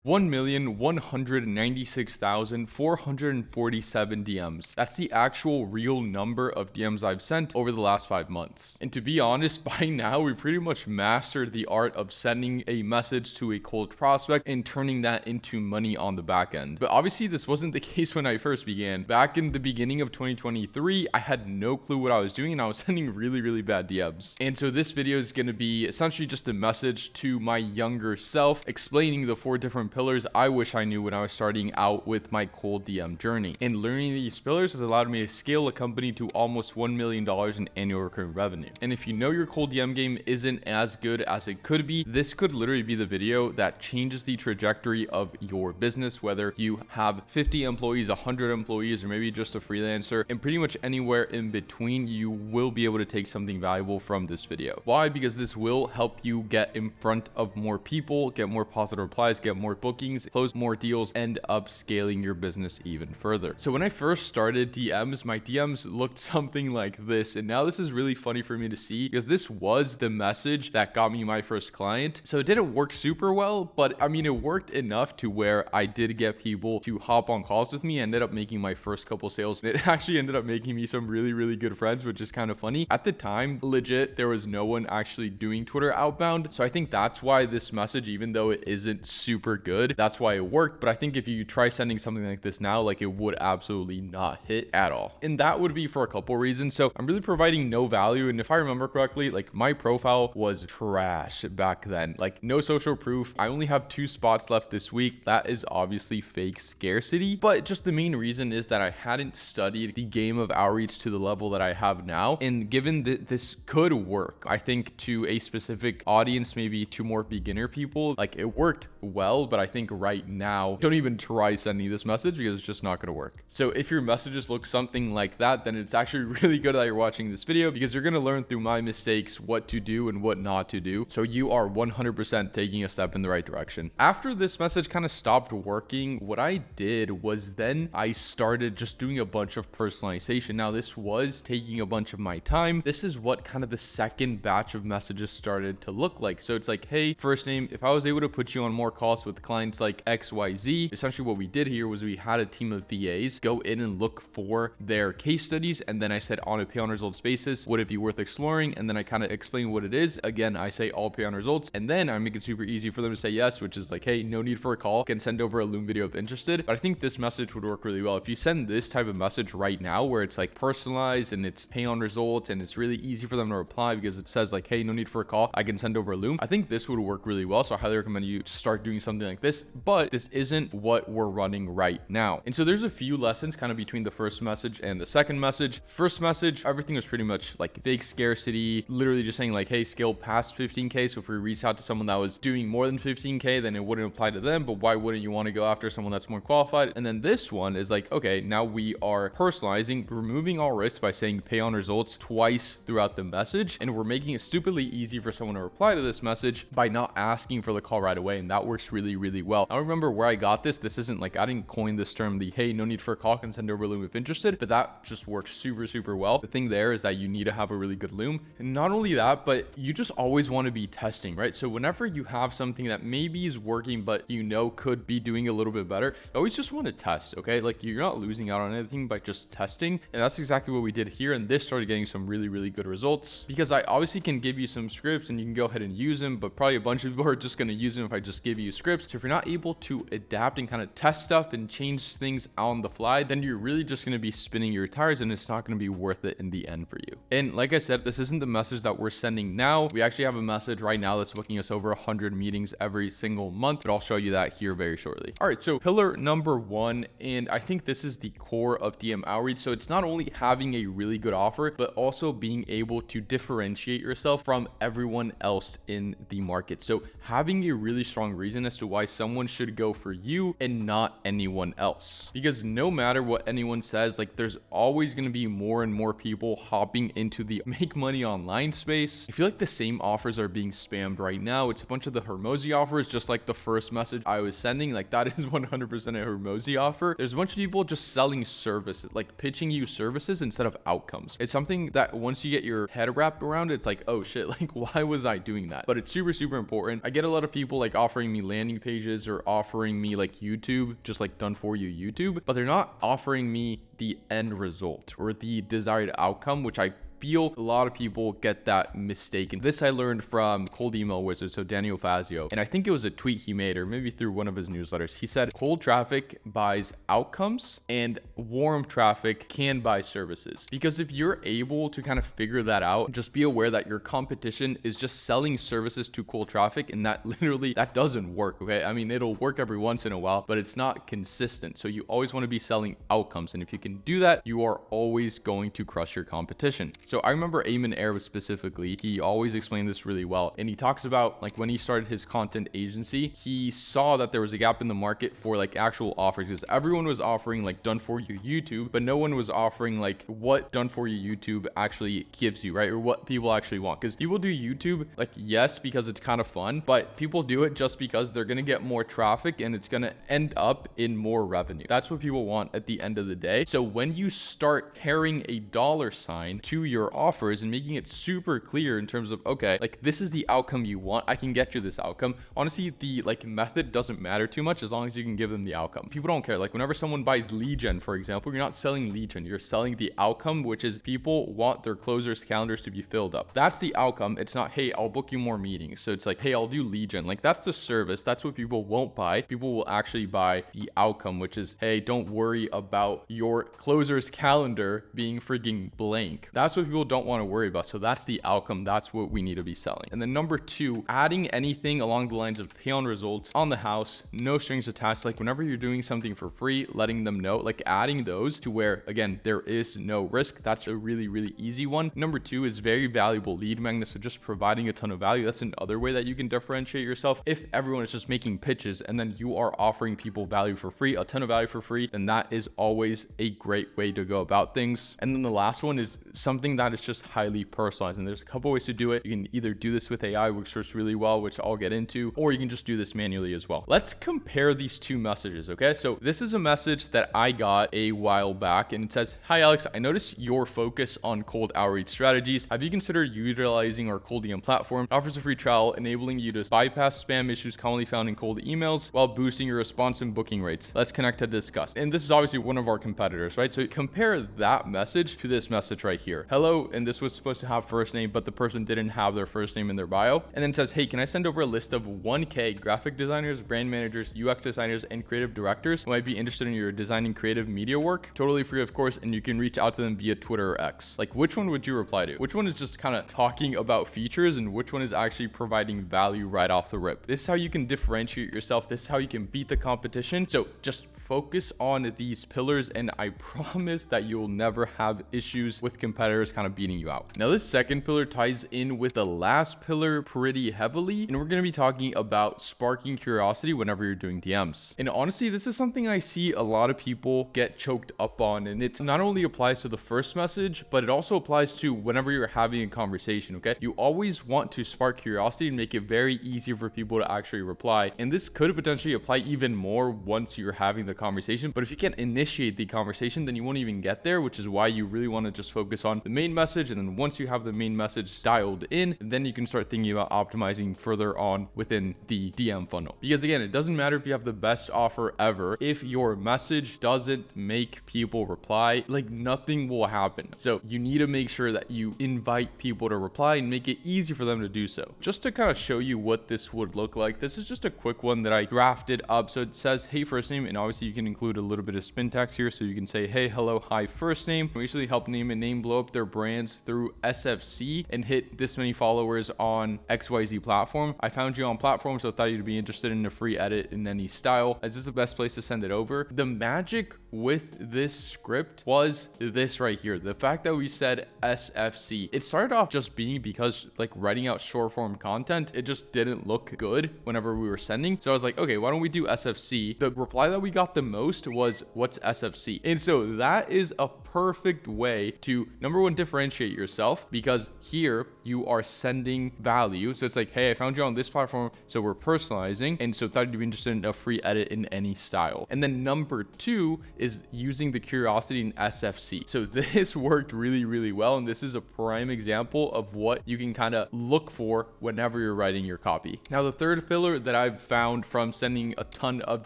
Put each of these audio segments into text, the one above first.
1,196,447 DMs. That's the actual real number of DMs I've sent over the last 5 months. And to be honest, by now we pretty much mastered the art of sending a message to a cold prospect and turning that into money on the back end. But obviously this wasn't the case when I first began. Back in the beginning of 2023, I had no clue what I was doing and I was sending really bad DMs. And so this video is going to be essentially just a message to my younger self, explaining the 4 different pillars I wish I knew when I was starting out with my cold DM journey. And learning these pillars has allowed me to scale a company to almost $1 million in annual recurring revenue. And if you know your cold DM game isn't as good as it could be, this could literally be the video that changes the trajectory of your business, whether you have 50 employees, 100 employees, or maybe just a freelancer, and pretty much anywhere in between, you will be able to take something valuable from this video. Why? Because this will help you get in front of more people, get more positive replies, get more bookings, close more deals, end up scaling your business even further. So when I first started DMs, my DMs looked something like this. And now this is really funny for me to see because this was the message that got me my first client. So it didn't work super well, but I mean, it worked enough to where I did get people to hop on calls with me. I ended up making my first couple sales. And it actually ended up making me some really good friends, which is kind of funny. At the time, legit, there was no one actually doing Twitter outbound. So I think that's why this message, even though it isn't super good, that's why it worked. But I think if you try sending something like this now, like it would absolutely not hit at all. And that would be for a couple reasons. So I'm really providing no value. And if I remember correctly, like my profile was trash back then, like no social proof. I only have 2 spots left this week. That is obviously fake scarcity, but just the main reason is that I hadn't studied the game of outreach to the level that I have now. And given that this could work, I think to a specific audience, maybe to more beginner people, like it worked well, but I think right now, don't even try sending this message because it's just not going to work. So if your messages look something like that, then it's actually really good that you're watching this video because you're going to learn through my mistakes what to do and what not to do. So you are 100% taking a step in the right direction. After this message kind of stopped working, what I did was then I started just doing a bunch of personalization. Now this was taking a bunch of my time. This is what kind of the second batch of messages started to look like. So it's like, hey, first name, if I was able to put you on more calls with clients like XYZ, essentially what we did here was we had a team of VAs go in and look for their case studies. And then I said on a pay on results basis, would it be worth exploring? And then I kind of explain what it is. Again, I say all pay on results. And then I make it super easy for them to say yes, which is like, hey, no need for a call. Can send over a Loom video if interested. But I think this message would work really well. If you send this type of message right now where it's like personalized and it's pay on results and it's really easy for them to reply because it says like, hey, no need for a call, I can send over a Loom. I think this would work really well. So I highly recommend you start doing something like this, but this isn't what we're running right now. And so there's a few lessons kind of between the first message and the second message. First message, everything was pretty much like fake scarcity, literally just saying like, hey, scale past 15K. So if we reach out to someone that was doing more than 15K, then it wouldn't apply to them, but why wouldn't you want to go after someone that's more qualified? And then this one is like, okay, now we are personalizing, removing all risks by saying pay on results twice throughout the message. And we're making it stupidly easy for someone to reply to this message by not asking for the call right away. And that works really well. I don't remember where I got this. This isn't like, I didn't coin this term, the hey, no need for a call, can send over a Loom if interested, but that just works super well. The thing there is that you need to have a really good Loom. And not only that, but you just always want to be testing, right? So whenever you have something that maybe is working, but you know could be doing a little bit better, you always just want to test, okay? Like you're not losing out on anything by just testing. And that's exactly what we did here. And this started getting some really good results because I obviously can give you some scripts and you can go ahead and use them, but probably a bunch of people are just going to use them if I just give you scripts. So if you're not able to adapt and kind of test stuff and change things on the fly, then you're really just going to be spinning your tires and it's not going to be worth it in the end for you. And like I said, this isn't the message that we're sending now. We actually have a message right now that's booking us over 100 meetings every single month, but I'll show you that here very shortly. All right, so pillar number 1, and I think this is the core of DM outreach. So it's not only having a really good offer, but also being able to differentiate yourself from everyone else in the market. So having a really strong reason as to why someone should go for you and not anyone else. Because no matter what anyone says, like there's always going to be more and more people hopping into the make money online space. I feel like the same offers are being spammed right now. It's a bunch of the Hormozi offers, just like the first message I was sending. Like that is 100% a Hormozi offer. There's a bunch of people just selling services, like pitching you services instead of outcomes. It's something that once you get your head wrapped around it, it's like, oh shit, like why was I doing that? But it's super important. I get a lot of people like offering me landing pages are offering me like YouTube, just like done for you YouTube, but they're not offering me the end result or the desired outcome, which I feel a lot of people get that mistaken. This I learned from Cold Email Wizard, so Daniel Fazio, and I think it was a tweet he made, or maybe through one of his newsletters. He said cold traffic buys outcomes and warm traffic can buy services. Because if you're able to kind of figure that out, just be aware that your competition is just selling services to cold traffic, and that literally, that doesn't work, okay? I mean, it'll work every once in a while, but it's not consistent. So you always want to be selling outcomes, and if you can do that, you are always going to crush your competition. So I remember Eamon Arab specifically, he always explained this really well. And he talks about like when he started his content agency, he saw that there was a gap in the market for like actual offers, because everyone was offering like done for you YouTube, but no one was offering like what done for you YouTube actually gives you, right? Or what people actually want. Because people do YouTube, like, yes, because it's kind of fun, but people do it just because they're going to get more traffic and it's going to end up in more revenue. That's what people want at the end of the day. So when you start pairing a dollar sign to your offers and making it super clear in terms of, okay, like this is the outcome you want, I can get you this outcome. Honestly, the like method doesn't matter too much as long as you can give them the outcome. People don't care. Like whenever someone buys lead gen, for example, you're not selling lead gen, you're selling the outcome, which is people want their closers calendars to be filled up. That's the outcome. It's not, hey, I'll book you more meetings. So it's like, hey, I'll do lead gen. Like that's the service. That's what people won't buy. People will actually buy the outcome, which is, hey, don't worry about your closer's calendar being freaking blank. That's what people don't want to worry about. So that's the outcome. That's what we need to be selling. And then number two, adding anything along the lines of pay on results on the house, no strings attached. Like whenever you're doing something for free, letting them know, like adding those to where, again, there is no risk. That's a really, really easy one. Number two is very valuable lead magnets. So just providing a ton of value. That's another way that you can differentiate yourself. If everyone is just making pitches and then you are offering people value for free, a ton of value for free, then that is always a great way to go about things. And then the last one is something that is just highly personalized, and there's a couple ways to do it. You can either do this with AI, which works really well, which I'll get into, or you can just do this manually as well. Let's compare these two messages, okay? So this is a message that I got a while back, and it says, hi Alex, I noticed your focus on cold outreach strategies. Have you considered utilizing our cold DM platform? It offers a free trial, enabling you to bypass spam issues commonly found in cold emails while boosting your response and booking rates. Let's connect to discuss. And this is obviously one of our competitors, right? So compare that message to this message right here. Hello, and this was supposed to have first name, but the person didn't have their first name in their bio. And then it says, hey, can I send over a list of 1K graphic designers, brand managers, UX designers, and creative directors who might be interested in your designing creative media work? Totally free, of course, and you can reach out to them via Twitter or X. Like, which one would you reply to? Which one is just kind of talking about features, and which one is actually providing value right off the rip? This is how you can differentiate yourself. This is how you can beat the competition. So just focus on these pillars, and I promise that you'll never have issues with competitors kind of beating you out. Now, this second pillar ties in with the last pillar pretty heavily, and we're going to be talking about sparking curiosity whenever you're doing DMs. And honestly, this is something I see a lot of people get choked up on, and it not only applies to the first message, but it also applies to whenever you're having a conversation, okay? You always want to spark curiosity and make it very easy for people to actually reply, and this could potentially apply even more once you're having the conversation. But if you can't initiate the conversation, then you won't even get there, which is why you really want to just focus on the main message. And then once you have the main message dialed in, then you can start thinking about optimizing further on within the DM funnel. Because again, it doesn't matter if you have the best offer ever. If your message doesn't make people reply, like nothing will happen. So you need to make sure that you invite people to reply and make it easy for them to do so. Just to kind of show you what this would look like, this is just a quick one that I drafted up. So it says, hey, first name, and obviously you can include a little bit of spin text here. So you can say, hey, hello, hi, first name. We usually help name and name blow up their brands through SFC and hit this many followers on XYZ platform. I found you on platform, so I thought you'd be interested in a free edit in any style, as this is the best place to send it over. The magic with this script was this right here. The fact that we said SFC, it started off just being because like writing out short form content, it just didn't look good whenever we were sending. So I was like, okay, why don't we do SFC? The reply that we got the most was, what's SFC? And so that is a perfect way to, number one, differentiate yourself because here you are sending value. So it's like, hey, I found you on this platform, so we're personalizing, and so thought you'd be interested in a free edit in any style. And then number two is using the curiosity in SFC. So this worked really, really well, and this is a prime example of what you can kind of look for whenever you're writing your copy. Now, the third pillar that I've found from sending a ton of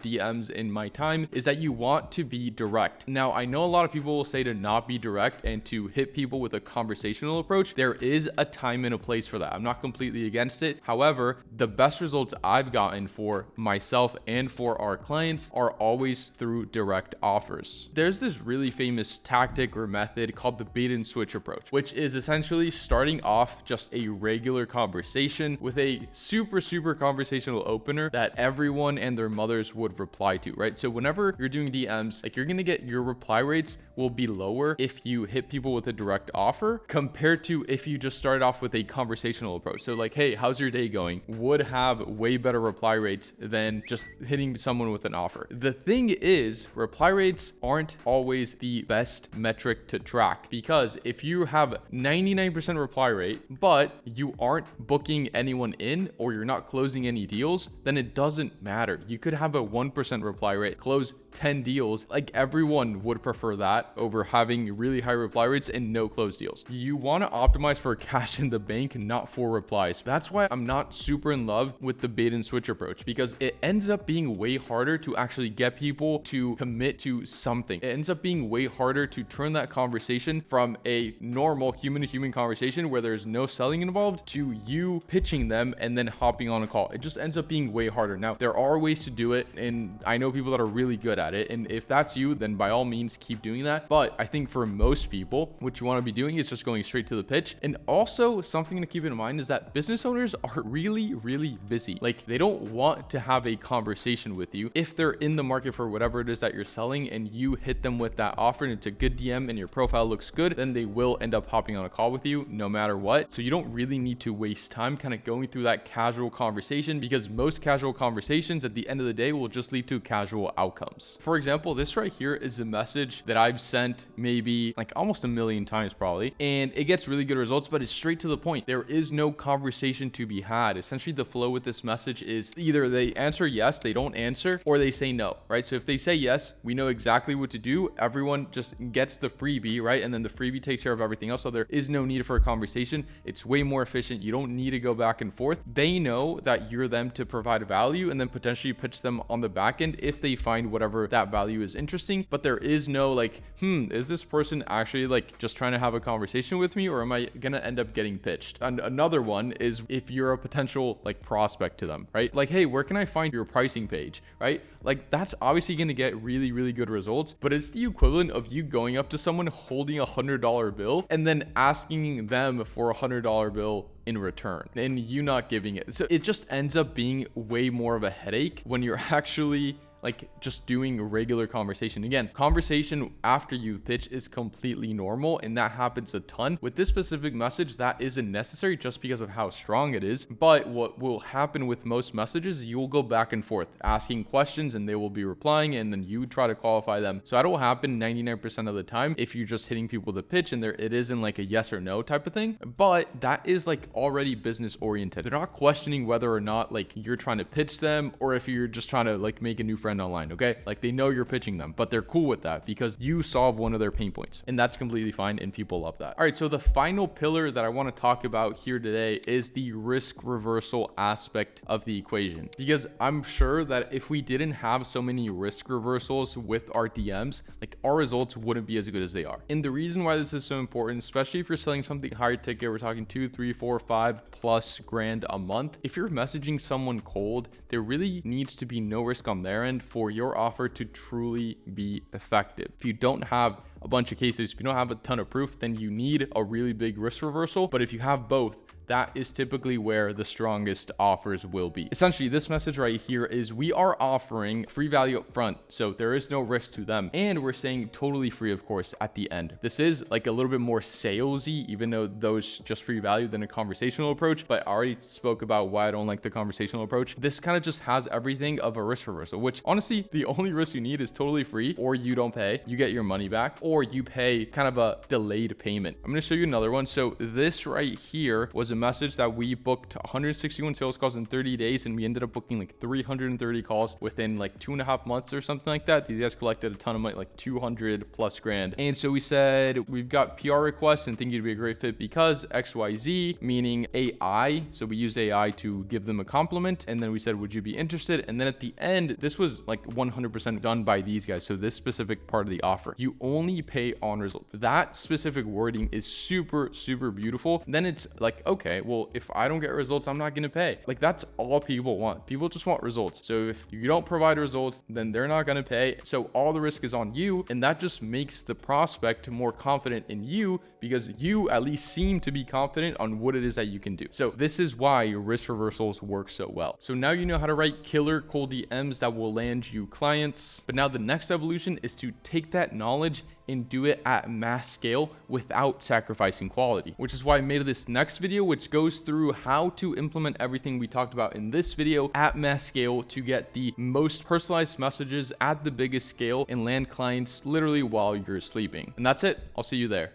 DMs in my time is that you want to be direct. Now, I know a lot of people will say to not be direct and to hit people with a conversational approach. There is a time and a place for that. I'm not completely against it. However, the best results I've gotten for myself and for our clients are always through direct offers. There's this really famous tactic or method called the bait and switch approach, which is essentially starting off just a regular conversation with a super conversational opener that everyone and their mothers would reply to, right? So whenever you're doing DMs, like, you're gonna get, your reply rates will be lower if you hit people with a direct offer compared to if you just started off with a conversational approach. So like, hey, how's your day going, would have way better reply rates than just hitting someone with an offer. The thing is, reply rates aren't always the best metric to track, because if you have 99% reply rate, but you aren't booking anyone in or you're not closing any deals, then it doesn't matter. You could have a 1% reply rate, close 10 deals. Like, everyone would prefer that over having really high reply rates and no closed deals. You want to optimize for cash in the bank, not for replies. That's why I'm not super in love with the bait and switch approach, because it ends up being way harder to actually get people to commit to something. It ends up being way harder to turn that conversation from a normal human to human conversation where there's no selling involved to you pitching them and then hopping on a call. It just ends up being way harder. Now, there are ways to do it, and I know people that are really good at it. And if that's you, then by all means keep doing that. But I think for most people, what you want to be doing is just going straight to the pitch. And also, something to keep in mind is that business owners are really busy. Like, they don't want to have a conversation with you. If they're in the market for whatever it is that you're selling and you hit them with that offer and it's a good DM and your profile looks good, then they will end up hopping on a call with you no matter what. So you don't really need to waste time kind of going through that casual conversation, because most casual conversations at the end of the day will just lead to casual outcomes. For example, this right here is a message that I've sent maybe like almost a million times probably, and it gets really good results, but it's straight to the point. There is no conversation to be had. Essentially, the flow with this message is either they answer yes, they don't answer, or they say no, right? So if they say yes, we know exactly what to do. Everyone just gets the freebie, right? And then the freebie takes care of everything else. So there is no need for a conversation. It's way more efficient. You don't need to go back and forth. They know that you're them to provide value, and then potentially pitch them on the back end if they find whatever that value is interesting. But there is no like, is this person actually like just trying to have a conversation with me, or am I gonna end up getting pitched? And another one is if you're a potential like prospect to them, right? Like, hey, where can I find your pricing page, right? Like, that's obviously gonna get really good results, but it's the equivalent of you going up to someone holding $100 bill and then asking them for $100 bill in return and you not giving it. So it just ends up being way more of a headache when you're actually like just doing regular conversation. Again, conversation after you've pitched is completely normal, and that happens a ton. With this specific message, that isn't necessary just because of how strong it is. But what will happen with most messages, you will go back and forth asking questions and they will be replying, and then you try to qualify them. So that will happen 99% of the time if you're just hitting people with a pitch and it isn't like a yes or no type of thing. But that is like already business oriented. They're not questioning whether or not like you're trying to pitch them or if you're just trying to like make a new friend online. Okay, like they know you're pitching them, but they're cool with that because you solve one of their pain points, and that's completely fine, and people love that. All right, so the final pillar that I want to talk about here today is the risk reversal aspect of the equation, because I'm sure that if we didn't have so many risk reversals with our DMs, like our results wouldn't be as good as they are. And the reason why this is so important, especially if you're selling something higher ticket, we're talking 2, 3, 4, 5+ grand a month. If you're messaging someone cold, there really needs to be no risk on their end for your offer to truly be effective. If you don't have a bunch of cases, if you don't have a ton of proof, then you need a really big risk reversal. But if you have both, that is typically where the strongest offers will be. Essentially, this message right here is we are offering free value up front, so there is no risk to them, and we're saying totally free, of course, at the end. This is like a little bit more salesy, even though those just free value than a conversational approach, but I already spoke about why I don't like the conversational approach. This kind of just has everything of a risk reversal, which honestly, the only risk you need is totally free, or you don't pay, you get your money back, or you pay kind of a delayed payment. I'm going to show you another one. So this right here was a message that we booked 161 sales calls in 30 days, and we ended up booking like 330 calls within like 2.5 months or something like that. These guys collected a ton of money, like 200 plus grand. And so we said, we've got PR requests and think you'd be a great fit because XYZ, meaning AI. So we used AI to give them a compliment. And then we said, would you be interested? And then at the end, this was like 100% done by these guys. So this specific part of the offer, you only pay on results. That specific wording is super, super beautiful. Then it's like, okay, well, if I don't get results, I'm not going to pay. Like that's all people want. People just want results. So if you don't provide results, then they're not going to pay. So all the risk is on you. And that just makes the prospect more confident in you because you at least seem to be confident on what it is that you can do. So this is why your risk reversals work so well. So now you know how to write killer cold DMs that will land you clients. But now the next evolution is to take that knowledge and do it at mass scale without sacrificing quality, which is why I made this next video, which goes through how to implement everything we talked about in this video at mass scale to get the most personalized messages at the biggest scale and land clients literally while you're sleeping. And that's it. I'll see you there.